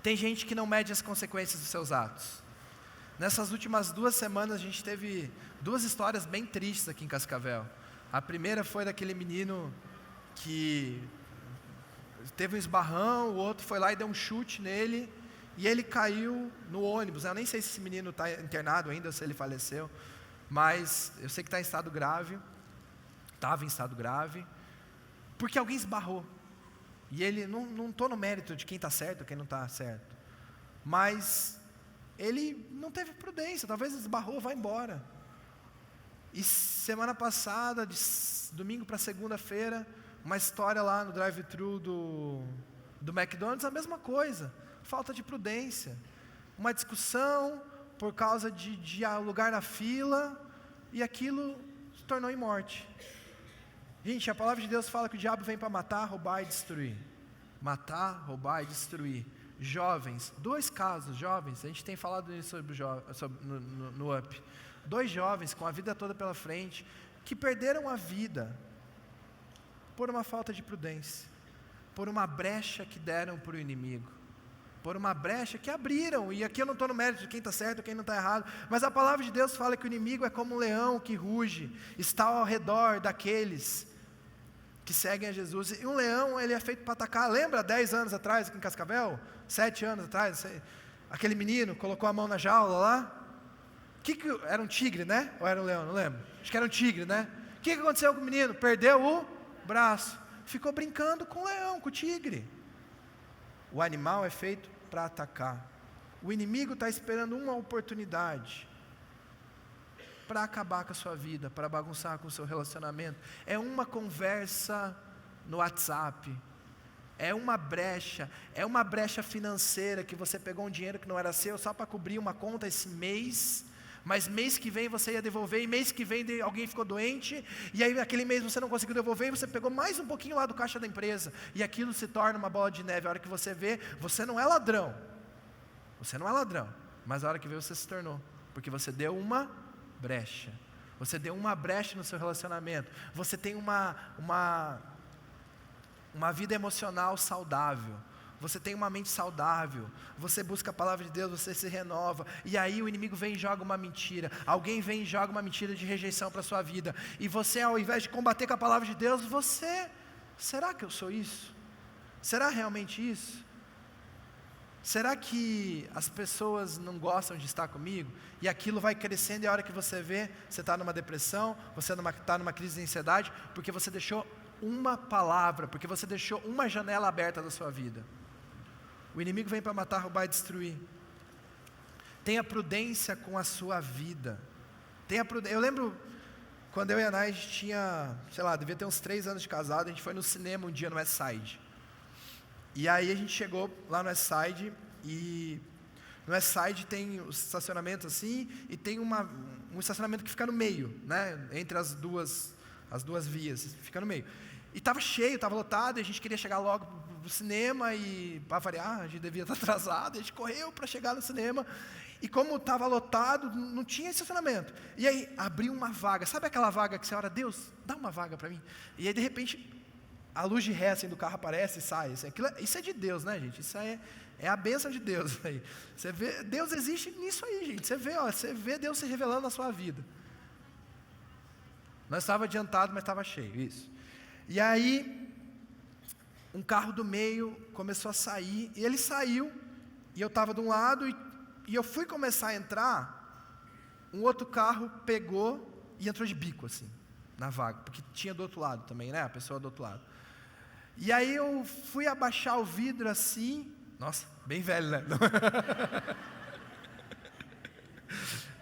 Tem gente que não mede as consequências dos seus atos. Nessas últimas 2 semanas a gente teve 2 histórias bem tristes aqui em Cascavel. A primeira foi daquele menino que teve um esbarrão, o outro foi lá e deu um chute nele, e ele caiu no ônibus. Eu nem sei se esse menino está internado ainda, ou se ele faleceu, mas eu sei que está em estado grave, estava em estado grave, porque alguém esbarrou. E ele, não estou no mérito de quem está certo ou quem não está certo, mas ele não teve prudência, talvez esbarrou, vai embora. E semana passada, de domingo para segunda-feira, uma história lá no drive-thru do McDonald's, a mesma coisa, falta de prudência. Uma discussão por causa de lugar na fila, e aquilo se tornou em morte. Gente, a palavra de Deus fala que o diabo vem para matar, roubar e destruir. Matar, roubar e destruir. Jovens, 2 casos, jovens, a gente tem falado isso no UP. 2 jovens com a vida toda pela frente, que perderam a vida por uma falta de prudência, por uma brecha que deram para o inimigo, por uma brecha que abriram. E aqui eu não estou no mérito de quem está certo ou quem não está errado, mas a palavra de Deus fala que o inimigo é como um leão que ruge, está ao redor daqueles que seguem a Jesus. E um leão, ele é feito para atacar. Lembra 10 anos atrás aqui em Cascavel? 7 anos atrás, aquele menino colocou a mão na jaula lá. Era um tigre, né? Ou era um leão? Não lembro. Acho que era um tigre, né? O que aconteceu com o menino? Perdeu o braço. Ficou brincando com o leão, com o tigre. O animal é feito para atacar. O inimigo está esperando uma oportunidade para acabar com a sua vida, para bagunçar com o seu relacionamento. É uma conversa no WhatsApp, é uma brecha financeira que você pegou um dinheiro que não era seu só para cobrir uma conta esse mês, mas mês que vem você ia devolver, e mês que vem alguém ficou doente, e aí aquele mês você não conseguiu devolver, e você pegou mais um pouquinho lá do caixa da empresa, e aquilo se torna uma bola de neve. A hora que você vê, você não é ladrão, mas a hora que vê você se tornou, porque você deu uma brecha, no seu relacionamento, você tem uma vida emocional saudável, você tem uma mente saudável, você busca a palavra de Deus, você se renova, e aí o inimigo vem e joga uma mentira, alguém vem e joga uma mentira de rejeição para a sua vida, e você, ao invés de combater com a palavra de Deus, será que eu sou isso? Será realmente isso? Será que as pessoas não gostam de estar comigo? E aquilo vai crescendo, e a hora que você vê, você está numa depressão, você está numa crise de ansiedade, porque você deixou uma palavra, porque você deixou uma janela aberta da sua vida. O inimigo vem para matar, roubar e destruir. Tenha prudência com a sua vida. Eu lembro quando eu e a Nai, a gente tinha, devia ter uns 3 anos de casado, a gente foi no cinema um dia no Westside. E aí a gente chegou lá no Westside, e no Westside tem os estacionamentos assim, e tem um estacionamento que fica no meio, né, entre as duas vias, fica no meio. E estava cheio, estava lotado, e a gente queria chegar logo pro cinema, e para variar, a gente devia estar atrasado, a gente correu para chegar no cinema, e como estava lotado, não tinha estacionamento. E aí abriu uma vaga, sabe aquela vaga que você ora, Deus, dá uma vaga para mim? E aí de repente, a luz de ré assim, do carro aparece e sai. Isso é de Deus, né, gente? Isso é a bênção de Deus. Aí. Você vê, Deus existe nisso aí, gente. Você vê Deus se revelando na sua vida. Nós estava adiantado, mas estava cheio, isso. E aí, um carro do meio começou a sair, e ele saiu, e eu estava de um lado, e eu fui começar a entrar, um outro carro pegou e entrou de bico, assim, na vaga, porque tinha do outro lado também, né, a pessoa do outro lado. E aí eu fui abaixar o vidro assim, nossa, bem velho, né?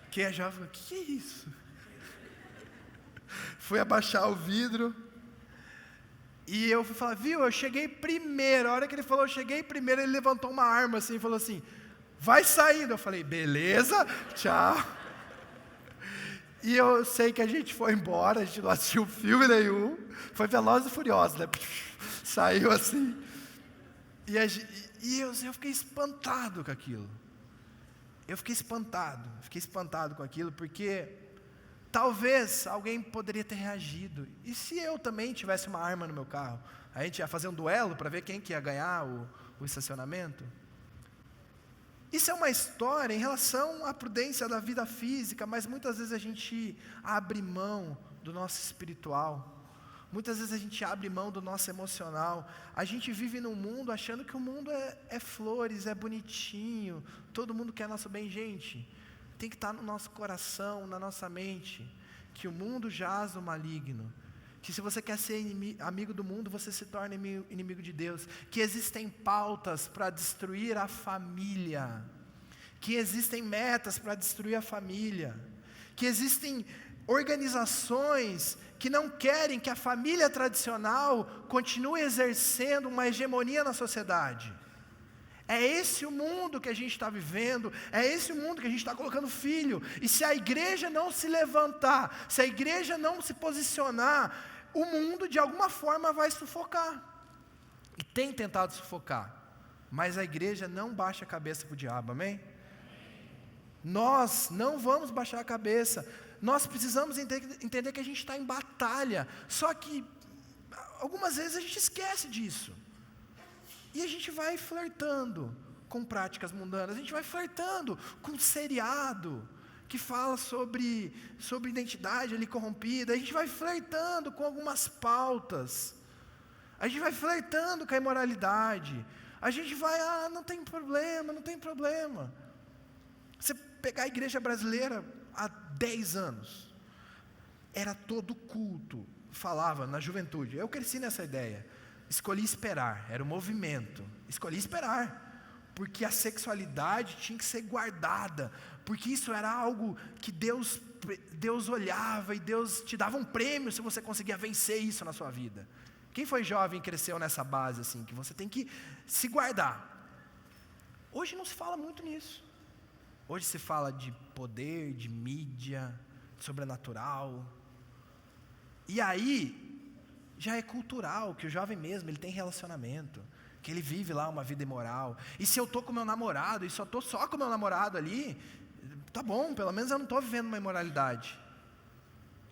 Quem é jovem, o que é isso? Fui abaixar o vidro, e eu fui falar, viu, eu cheguei primeiro. A hora que ele falou, eu cheguei primeiro, ele levantou uma arma assim, e falou assim, vai saindo. Eu falei, beleza, tchau. E eu sei que a gente foi embora, a gente não assistiu filme nenhum, foi Velozes e Furiosos, né? Saiu assim, e eu fiquei espantado com aquilo. Eu fiquei espantado com aquilo, porque talvez alguém poderia ter reagido. E se eu também tivesse uma arma no meu carro? A gente ia fazer um duelo para ver quem que ia ganhar o estacionamento? Isso é uma história em relação à prudência da vida física, mas muitas vezes a gente abre mão do nosso espiritual. Muitas vezes a gente abre mão do nosso emocional. A gente vive num mundo achando que o mundo é flores, é bonitinho, todo mundo quer nosso bem. Gente, tem que estar no nosso coração, na nossa mente, que o mundo jaz no maligno, que se você quer ser amigo do mundo, você se torna inimigo de Deus, que existem pautas para destruir a família, que existem metas para destruir a família, que existem organizações que não querem que a família tradicional continue exercendo uma hegemonia na sociedade. É esse o mundo que a gente está vivendo, é esse o mundo que a gente está colocando filho, e se a igreja não se levantar, se a igreja não se posicionar, o mundo de alguma forma vai sufocar, e tem tentado sufocar, mas a igreja não baixa a cabeça para o diabo, amém? Nós não vamos baixar a cabeça, nós precisamos entender que a gente está em batalha, só que algumas vezes a gente esquece disso, e a gente vai flertando com práticas mundanas, a gente vai flertando com seriado, que fala sobre identidade ali corrompida, a gente vai flertando com algumas pautas, a gente vai flertando com a imoralidade, a gente vai, não tem problema. Você pegar a igreja brasileira há 10 anos, era todo culto, falava na juventude, eu cresci nessa ideia, escolhi esperar, era o movimento, escolhi esperar, porque a sexualidade tinha que ser guardada, porque isso era algo que Deus olhava, e Deus te dava um prêmio se você conseguia vencer isso na sua vida. Quem foi jovem e cresceu nessa base, assim, que você tem que se guardar? Hoje não se fala muito nisso. Hoje se fala de poder, de mídia, de sobrenatural. E aí, já é cultural, que o jovem mesmo, ele tem relacionamento, que ele vive lá uma vida imoral. E se eu estou com meu namorado, e só estou só com meu namorado ali, tá bom, pelo menos eu não estou vivendo uma imoralidade.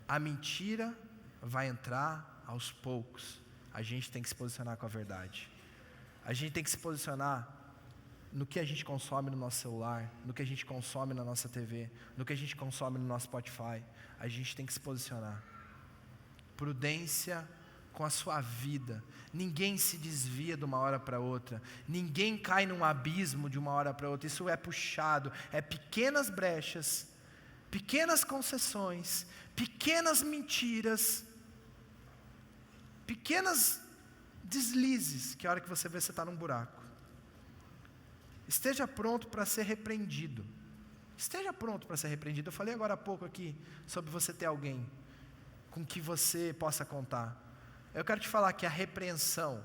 A mentira vai entrar aos poucos. A gente tem que se posicionar com a verdade. A gente tem que se posicionar no que a gente consome no nosso celular, no que a gente consome na nossa TV, no que a gente consome no nosso Spotify. A gente tem que se posicionar. Prudência com a sua vida. Ninguém se desvia de uma hora para outra. Ninguém cai num abismo de uma hora para outra. Isso é puxado. É pequenas brechas, pequenas concessões, pequenas mentiras, pequenas deslizes, que a hora que você vê, você está num buraco. Esteja pronto para ser repreendido. Esteja pronto para ser repreendido. Eu falei agora há pouco aqui sobre você ter alguém com que você possa contar. Eu quero te falar que a repreensão,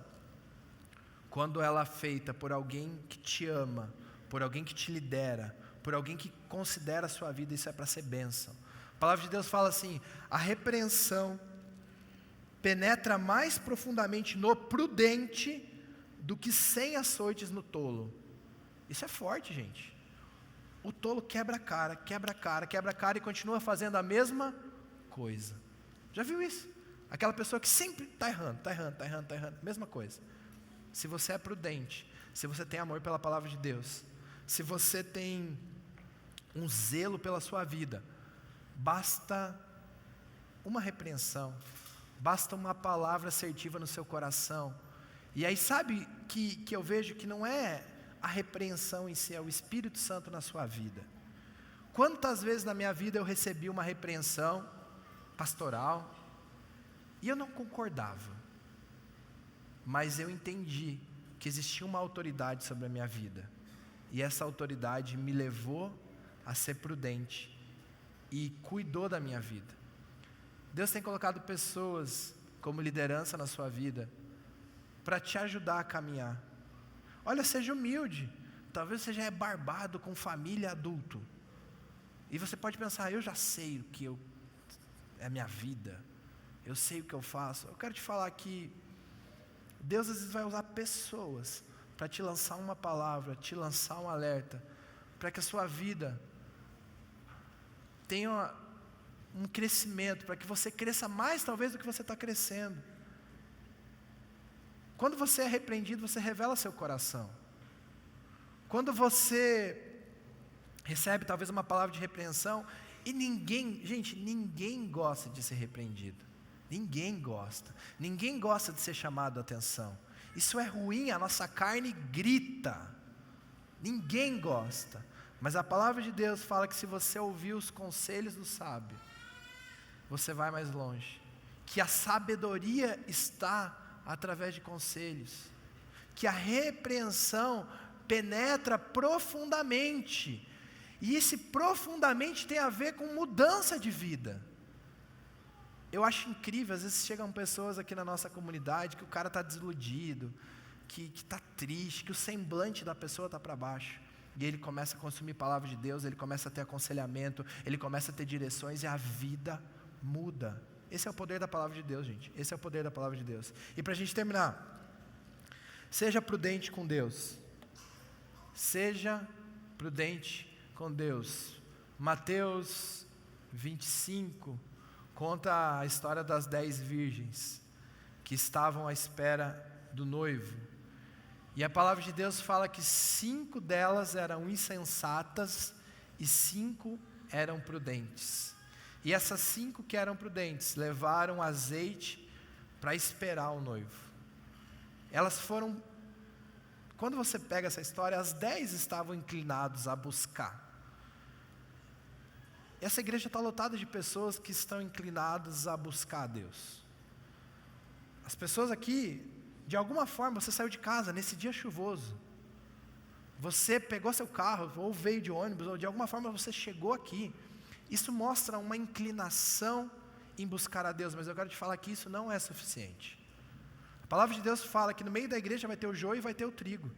quando ela é feita por alguém que te ama, por alguém que te lidera, por alguém que considera a sua vida, isso é para ser bênção. A palavra de Deus fala assim: a repreensão penetra mais profundamente no prudente do que 100 açoites no tolo. Isso é forte, gente. O tolo quebra a cara e continua fazendo a mesma coisa. Já viu isso? Aquela pessoa que sempre está errando, mesma coisa. Se você é prudente, se você tem amor pela palavra de Deus, se você tem um zelo pela sua vida, basta uma repreensão, basta uma palavra assertiva no seu coração. E aí sabe que eu vejo que não é a repreensão em si, é o Espírito Santo na sua vida. Quantas vezes na minha vida eu recebi uma repreensão pastoral, e eu não concordava, mas eu entendi que existia uma autoridade sobre a minha vida, e essa autoridade me levou a ser prudente, e cuidou da minha vida. Deus tem colocado pessoas como liderança na sua vida, para te ajudar a caminhar. Olha, seja humilde, talvez você já é barbado com família adulto, e você pode pensar: eu já sei o que é a minha vida, eu sei o que eu faço. Eu quero te falar que Deus às vezes vai usar pessoas para te lançar uma palavra, te lançar um alerta, para que a sua vida tenha um crescimento, para que você cresça mais talvez do que você está crescendo. Quando você é repreendido, você revela seu coração. Quando você recebe talvez uma palavra de repreensão, e ninguém gosta de ser repreendido. Ninguém gosta de ser chamado a atenção. Isso é ruim, a nossa carne grita. Ninguém gosta. Mas a palavra de Deus fala que se você ouvir os conselhos do sábio, você vai mais longe. Que a sabedoria está através de conselhos. Que a repreensão penetra profundamente. E esse profundamente tem a ver com mudança de vida. Eu acho incrível, às vezes chegam pessoas aqui na nossa comunidade que o cara está desiludido, que está triste, que o semblante da pessoa está para baixo. E ele começa a consumir palavra de Deus, ele começa a ter aconselhamento, ele começa a ter direções e a vida muda. Esse é o poder da palavra de Deus, gente. Esse é o poder da palavra de Deus. E para a gente terminar, seja prudente com Deus. Seja prudente com Deus. Mateus 25 conta a história das 10 virgens que estavam à espera do noivo. E a palavra de Deus fala que 5 delas eram insensatas e 5 eram prudentes. E essas 5 que eram prudentes levaram azeite para esperar o noivo. Elas foram, quando você pega essa história, as 10 estavam inclinados a buscar. Essa igreja está lotada de pessoas que estão inclinadas a buscar a Deus. As pessoas aqui, de alguma forma, você saiu de casa nesse dia chuvoso. Você pegou seu carro, ou veio de ônibus, ou de alguma forma você chegou aqui. Isso mostra uma inclinação em buscar a Deus, mas eu quero te falar que isso não é suficiente. A palavra de Deus fala que no meio da igreja vai ter o joio e vai ter o trigo,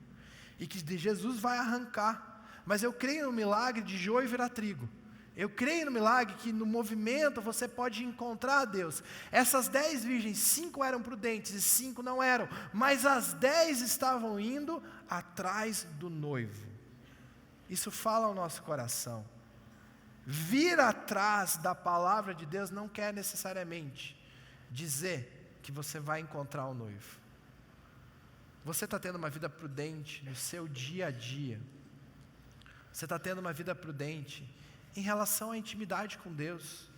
e que Jesus vai arrancar, mas eu creio no milagre de joio virar trigo. Eu creio no milagre que no movimento você pode encontrar Deus. Essas 10 virgens, 5 eram prudentes e 5 não eram, mas as 10 estavam indo atrás do noivo. Isso fala ao nosso coração. Vir atrás da palavra de Deus não quer necessariamente dizer que você vai encontrar o noivo. Você está tendo uma vida prudente no seu dia a dia. Você está tendo uma vida prudente em relação à intimidade com Deus.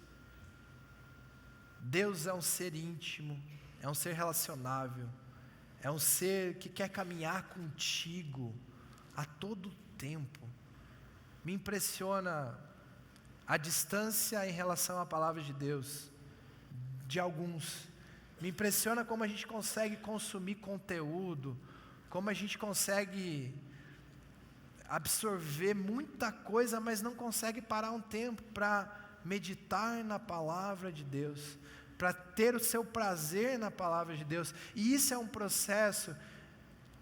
Deus é um ser íntimo, é um ser relacionável, é um ser que quer caminhar contigo a todo tempo. Me impressiona a distância em relação à palavra de Deus de alguns. Me impressiona como a gente consegue consumir conteúdo, como a gente consegue absorver muita coisa, mas não consegue parar um tempo para meditar na palavra de Deus, para ter o seu prazer na palavra de Deus. E isso é um processo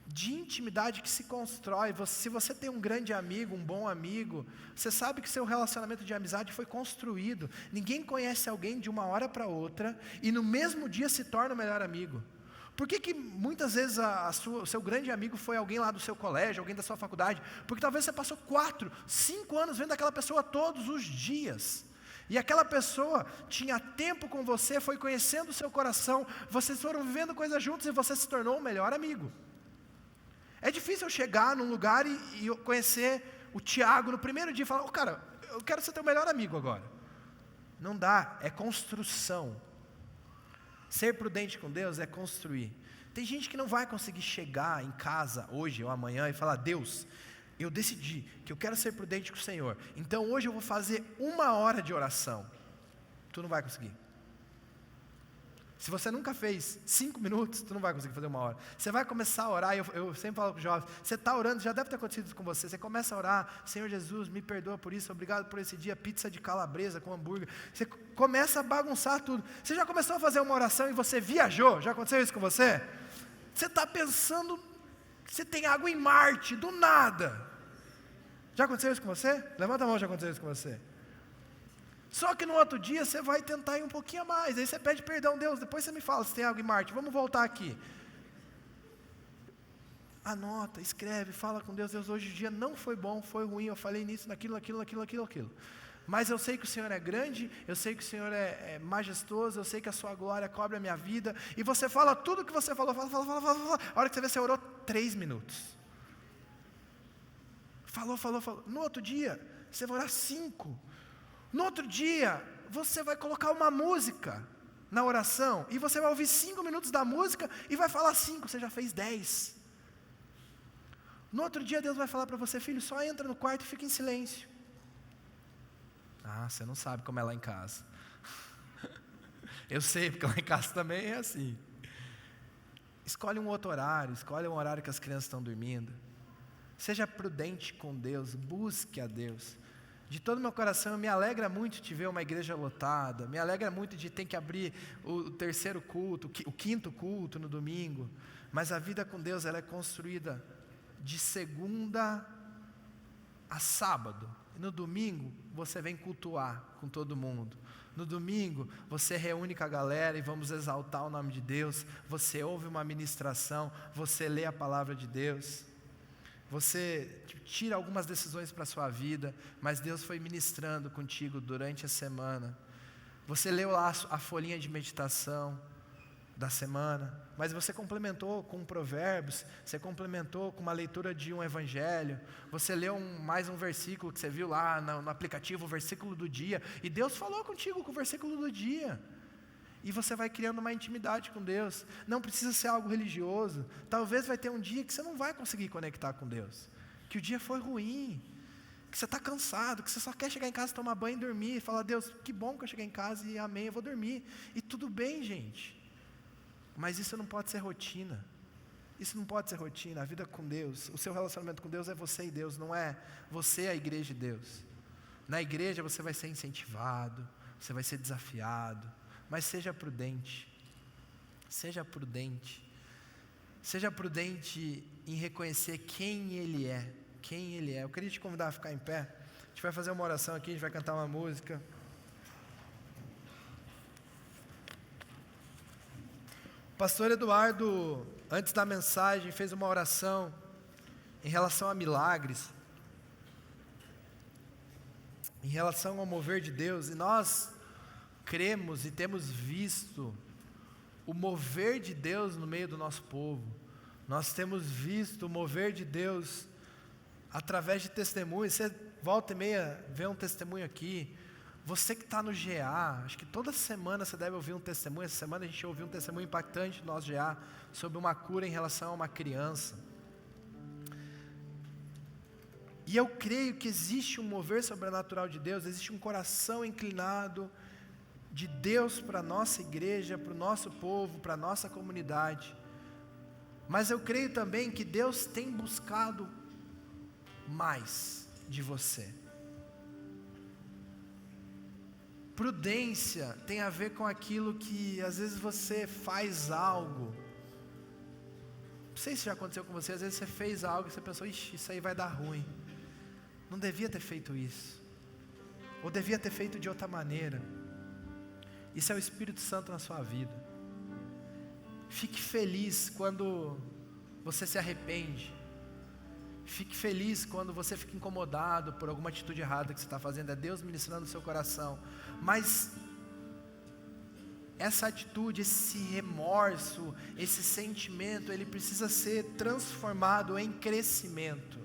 de intimidade que se constrói. Se você tem um grande amigo, um bom amigo, você sabe que seu relacionamento de amizade foi construído. Ninguém conhece alguém de uma hora para outra e no mesmo dia se torna o melhor amigo. Por que muitas vezes o seu grande amigo foi alguém lá do seu colégio, alguém da sua faculdade? Porque talvez você passou 4, 5 anos vendo aquela pessoa todos os dias. E aquela pessoa tinha tempo com você, foi conhecendo o seu coração, vocês foram vivendo coisas juntos e você se tornou o melhor amigo. É difícil eu chegar num lugar e eu conhecer o Tiago no primeiro dia e falar, cara, eu quero ser teu melhor amigo agora. Não dá, é construção. Ser prudente com Deus é construir. Tem gente que não vai conseguir chegar em casa hoje ou amanhã e falar, Deus, eu decidi que eu quero ser prudente com o Senhor, então hoje eu vou fazer 1 hora de oração. Tu não vai conseguir. Se você nunca fez 5 minutos, tu não vai conseguir fazer 1 hora. Você vai começar a orar, eu sempre falo com os jovens, você está orando, já deve ter acontecido com você, você começa a orar, Senhor Jesus, me perdoa por isso, obrigado por esse dia, pizza de calabresa com hambúrguer. Você começa a bagunçar tudo. Você já começou a fazer uma oração e você viajou? Já aconteceu isso com você? Você está pensando, você tem água em Marte, do nada. Já aconteceu isso com você? Levanta a mão, já aconteceu isso com você. Só que no outro dia você vai tentar ir um pouquinho a mais, aí você pede perdão, Deus, depois você me fala se tem algo em Marte, vamos voltar aqui. Anota, escreve, fala com Deus, Deus, hoje o dia não foi bom, foi ruim, eu falei nisso, naquilo. Mas eu sei que o Senhor é grande, eu sei que o Senhor é majestoso, eu sei que a sua glória cobre a minha vida, e você fala tudo o que você falou, fala. A hora que você vê, você orou 3 minutos. Falou. No outro dia, você vai orar 5. No outro dia, você vai colocar uma música na oração, e você vai ouvir 5 minutos da música, e vai falar 5, você já fez 10. No outro dia, Deus vai falar para você, filho, só entra no quarto e fica em silêncio. Ah, você não sabe como é lá em casa. Eu sei, porque lá em casa também é assim. Escolhe um outro horário, escolhe um horário que as crianças estão dormindo. Seja prudente com Deus, busque a Deus. De todo meu coração, me alegra muito de ver uma igreja lotada, me alegra muito de ter que abrir o 3º culto, o 5º culto no domingo, mas a vida com Deus, ela é construída de segunda a sábado. No domingo, você vem cultuar com todo mundo. No domingo, você reúne com a galera e vamos exaltar o nome de Deus, você ouve uma ministração, você lê a palavra de Deus. Você tira algumas decisões para a sua vida, mas Deus foi ministrando contigo durante a semana. Você leu lá a folhinha de meditação da semana, mas você complementou com provérbios, você complementou com uma leitura de um evangelho, você leu mais um versículo que você viu lá no aplicativo, o versículo do dia, e Deus falou contigo com o versículo do dia. E você vai criando uma intimidade com Deus. Não precisa ser algo religioso. Talvez vai ter um dia que você não vai conseguir conectar com Deus, que o dia foi ruim, que você está cansado, que você só quer chegar em casa, tomar banho e dormir, e falar, Deus, que bom que eu cheguei em casa e amém, eu vou dormir. E tudo bem, gente. Mas isso não pode ser rotina. Isso não pode ser rotina. A vida com Deus, o seu relacionamento com Deus é você e Deus, não é você a igreja de Deus. Na igreja você vai ser incentivado, você vai ser desafiado, mas seja prudente. Seja prudente. Seja prudente em reconhecer quem Ele é. Quem Ele é. Eu queria te convidar a ficar em pé. A gente vai fazer uma oração aqui, a gente vai cantar uma música. O pastor Eduardo, antes da mensagem, fez uma oração em relação a milagres, em relação ao mover de Deus, e nós cremos e temos visto o mover de Deus no meio do nosso povo. Nós temos visto o mover de Deus através de testemunhos. Você volta e meia vê um testemunho aqui. Você que está no GA, acho que toda semana você deve ouvir um testemunho. Essa semana a gente ouviu um testemunho impactante no nosso GA sobre uma cura em relação a uma criança. E eu creio que existe um mover sobrenatural de Deus, existe um coração inclinado de Deus para a nossa igreja, para o nosso povo, para a nossa comunidade. Mas eu creio também que Deus tem buscado mais de você. Prudência tem a ver com aquilo que às vezes você faz algo. Não sei se já aconteceu com você, às vezes você fez algo e você pensou, ixi, isso aí vai dar ruim. Não devia ter feito isso. Ou devia ter feito de outra maneira. Isso é o Espírito Santo na sua vida. Fique feliz quando você se arrepende. Fique feliz quando você fica incomodado por alguma atitude errada que você está fazendo. É Deus ministrando o seu coração. Mas essa atitude, esse remorso, esse sentimento, ele precisa ser transformado em crescimento.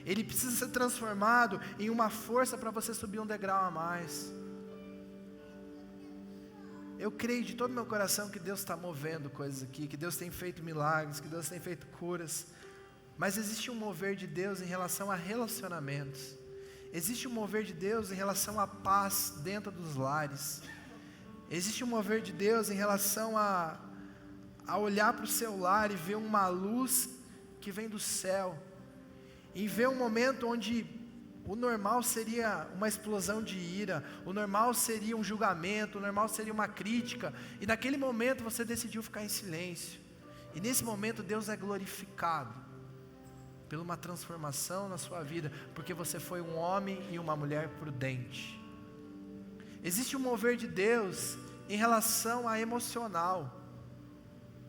Ele precisa ser transformado em uma força para você subir um degrau a mais. Eu creio de todo o meu coração que Deus está movendo coisas aqui, que Deus tem feito milagres, que Deus tem feito curas. Mas existe um mover de Deus em relação a relacionamentos. Existe um mover de Deus em relação à paz dentro dos lares. Existe um mover de Deus em relação a olhar para o seu lar e ver uma luz que vem do céu. E ver um momento onde o normal seria uma explosão de ira, o normal seria um julgamento, o normal seria uma crítica, e naquele momento você decidiu ficar em silêncio, e nesse momento Deus é glorificado, por uma transformação na sua vida, porque você foi um homem e uma mulher prudente. Existe um mover de Deus em relação a emocional.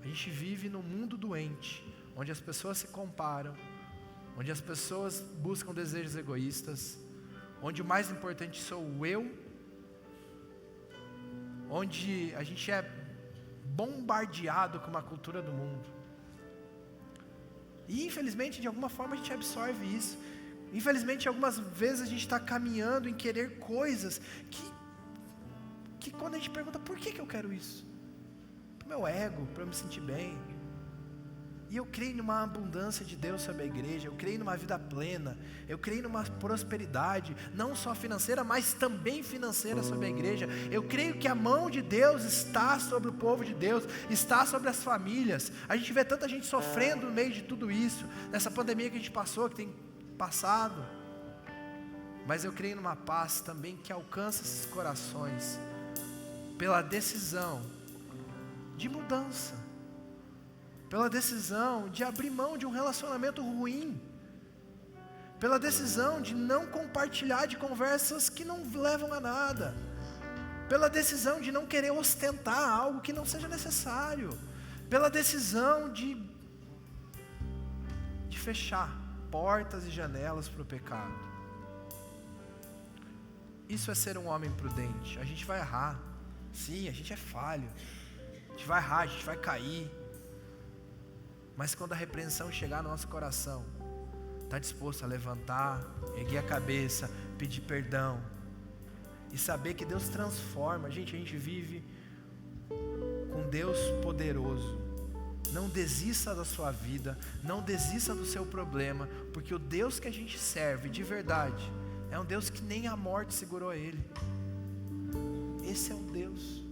A gente vive num mundo doente, onde as pessoas se comparam, onde as pessoas buscam desejos egoístas, onde o mais importante sou eu, onde a gente é bombardeado com uma cultura do mundo. E infelizmente, de alguma forma, a gente absorve isso. Infelizmente, algumas vezes a gente está caminhando em querer coisas que quando a gente pergunta, por que eu quero isso? Para o meu ego, para eu me sentir bem. E eu creio numa abundância de Deus sobre a igreja, eu creio numa vida plena, eu creio numa prosperidade, não só financeira, mas também financeira sobre a igreja. Eu creio que a mão de Deus está sobre o povo de Deus, está sobre as famílias. A gente vê tanta gente sofrendo no meio de tudo isso, nessa pandemia que a gente passou, que tem passado. Mas eu creio numa paz também que alcança esses corações, pela decisão de mudança, pela decisão de abrir mão de um relacionamento ruim, pela decisão de não compartilhar de conversas que não levam a nada, pela decisão de não querer ostentar algo que não seja necessário, pela decisão de fechar portas e janelas para o pecado. Isso é ser um homem prudente. A gente vai errar, sim, a gente é falho, a gente vai errar, a gente vai cair. Mas quando a repreensão chegar no nosso coração, está disposto a levantar, erguer a cabeça, pedir perdão e saber que Deus transforma. Gente, a gente vive com Deus poderoso. Não desista da sua vida, não desista do seu problema, porque o Deus que a gente serve de verdade é um Deus que nem a morte segurou ele. Esse é um Deus.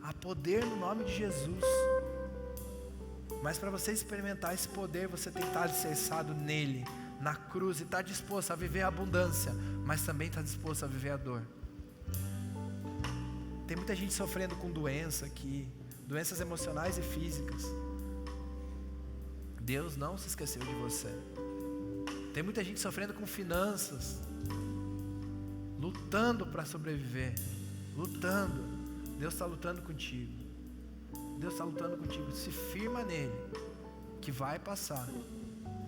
Há poder no nome de Jesus. Mas para você experimentar esse poder, você tem que estar alicerçado nele, na cruz, e estar disposto a viver a abundância, mas também estar disposto a viver a dor. Tem muita gente sofrendo com doença aqui, doenças emocionais e físicas. Deus não se esqueceu de você. Tem muita gente sofrendo com finanças, lutando para sobreviver, lutando. Deus está lutando contigo. Deus está lutando contigo. Se firma nele, que vai passar.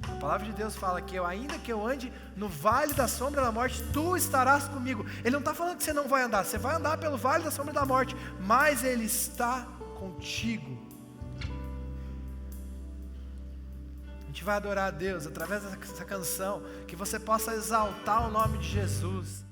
A palavra de Deus fala que ainda que eu ande no vale da sombra da morte, tu estarás comigo. Ele não está falando que você não vai andar, você vai andar pelo vale da sombra da morte, mas Ele está contigo. A gente vai adorar a Deus através dessa canção, que você possa exaltar o nome de Jesus.